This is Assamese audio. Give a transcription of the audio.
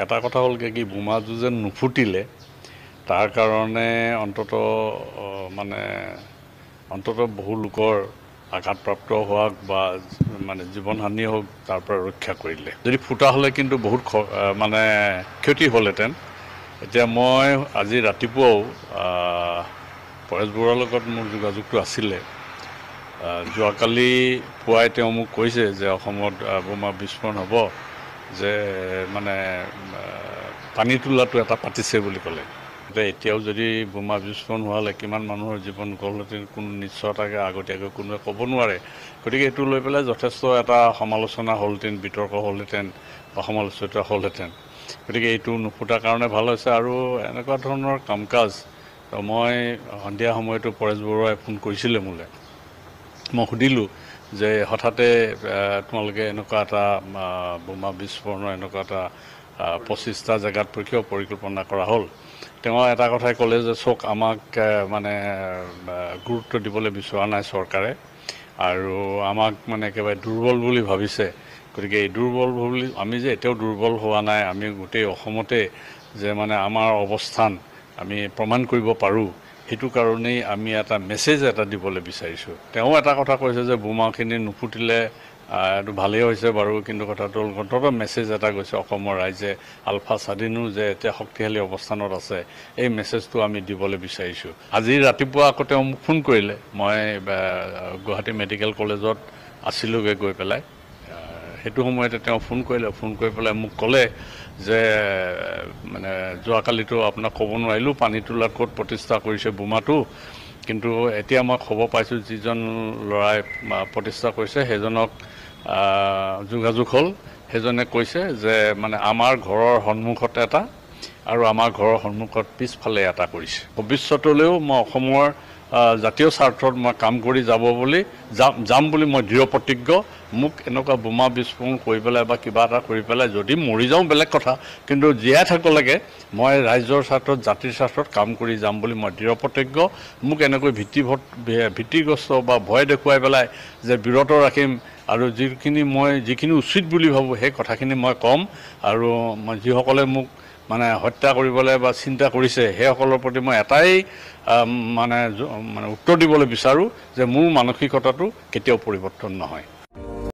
এটা কথা হ'ল কি বোমাটো যেন নুফুটিলে তাৰ কাৰণে অন্তত বহু লোকৰ আঘাতপ্ৰাপ্ত হোৱাক বা জীৱনহানি হওক তাৰ পৰা ৰক্ষা কৰিলে। যদি ফুটা হ'লে কিন্তু বহুত ক্ষতি হ'লহেঁতেন। এতিয়া মই আজি ৰাতিপুৱাও পৰেশ বৰুৱাৰ লগত মোৰ যোগাযোগটো আছিলে। যোৱাকালি পুৱাই তেওঁ মোক কৈছে যে অসমত বোমা বিস্ফোৰণ হ'ব, যে পানী তোলাটো এটা পাতিছে বুলি ক'লে। এতিয়াও যদি বোমা বিস্ফোৰণ হোৱা হ'লে কিমান মানুহৰ জীৱন গ'লহেঁতেন কোনো নিশ্চয়তাকৈ আগতীয়াকৈ কোনোৱে ক'ব নোৱাৰে। গতিকে এইটো লৈ পেলাই যথেষ্ট এটা সমালোচনা হ'লহেঁতেন, বিতৰ্ক হ'লহেঁতেন বা সমালোচিত হ'লহেঁতেন। গতিকে এইটো নুফুটাৰ কাৰণে ভাল হৈছে। আৰু এনেকুৱা ধৰণৰ কাম কাজ মই সন্ধিয়া সময়তো পৰেশ বৰুৱাই ফোন কৰিছিলে মোলৈ। মই সুধিলোঁ যে হঠাতে তোমালোকে এনেকুৱা এটা বোমা বিস্ফোৰণৰ এনেকুৱা এটা 25টা জেগাত কিয় পৰিকল্পনা কৰা হ'ল। তেওঁ এটা কথাই ক'লে যে চাওক, আমাক গুৰুত্ব দিবলৈ বিচৰা নাই চৰকাৰে, আৰু আমাক একেবাৰে দুৰ্বল বুলি ভাবিছে। গতিকে এই দুৰ্বল বুলি আমি যে এতিয়াও দুৰ্বল হোৱা নাই, আমি গোটেই অসমতে যে আমাৰ অৱস্থান আমি প্ৰমাণ কৰিব পাৰোঁ, সেইটো কাৰণেই আমি এটা মেছেজ এটা দিবলৈ বিচাৰিছোঁ। তেওঁ এটা কথা কৈছে যে বোমাখিনি নুফুটিলে এইটো ভালেই হৈছে বাৰু, কিন্তু কথাটো হ'ল অন্ততঃ মেছেজ এটা গৈছে অসমৰ ৰাইজে, আলফা স্বাধীনো যে এতিয়া শক্তিশালী অৱস্থানত আছে, এই মেছেজটো আমি দিবলৈ বিচাৰিছোঁ। আজি ৰাতিপুৱা আকৌ তেওঁ মোক ফোন কৰিলে। মই গুৱাহাটী মেডিকেল কলেজত আছিলোঁগৈ গৈ পেলাই। সেইটো সময়তে তেওঁ ফোন কৰিলে। ফোন কৰি পেলাই মোক ক'লে যে যোৱাকালিতো আপোনাক ক'ব নোৱাৰিলোঁ পানী তোলাত ক'ত প্ৰতিষ্ঠা কৰিছে বোমাটো, কিন্তু এতিয়া মই খবৰ পাইছোঁ যিজন ল'ৰাই প্ৰতিষ্ঠা কৰিছে সেইজনক যোগাযোগ হ'ল। সেইজনে কৈছে যে আমাৰ ঘৰৰ সন্মুখত এটা আৰু আমাৰ ঘৰৰ সন্মুখত পিছফালে এটা কৰিছে। ভৱিষ্যতলৈও মই অসমৰ জাতীয় স্বাৰ্থত মই কাম কৰি যাম বুলি মই দৃঢ় প্ৰতিজ্ঞ। মোক এনেকুৱা বোমা বিস্ফোৰণ কৰি পেলাই বা কিবা এটা কৰি পেলাই যদি মৰি যাওঁ বেলেগ কথা, কিন্তু জীয়াই থাকিবলৈকে মই ৰাইজৰ স্বাৰ্থত, জাতিৰ স্বাৰ্থত কাম কৰি যাম বুলি মই দৃঢ় প্ৰতিজ্ঞ। মোক এনেকৈ ভীতিগ্ৰস্ত বা ভয় দেখুৱাই পেলাই যে বিৰত ৰাখিম, আৰু যিখিনি উচিত বুলি ভাবোঁ সেই কথাখিনি মই ক'ম। আৰু যিসকলে মোক হত্যা কৰিবলৈ বা চিন্তা কৰিছে সেইসকলৰ প্ৰতি মই এটাই উত্তৰ দিবলৈ বিচাৰোঁ যে মোৰ মানসিকতাটো কেতিয়াও পৰিৱৰ্তন নহয়।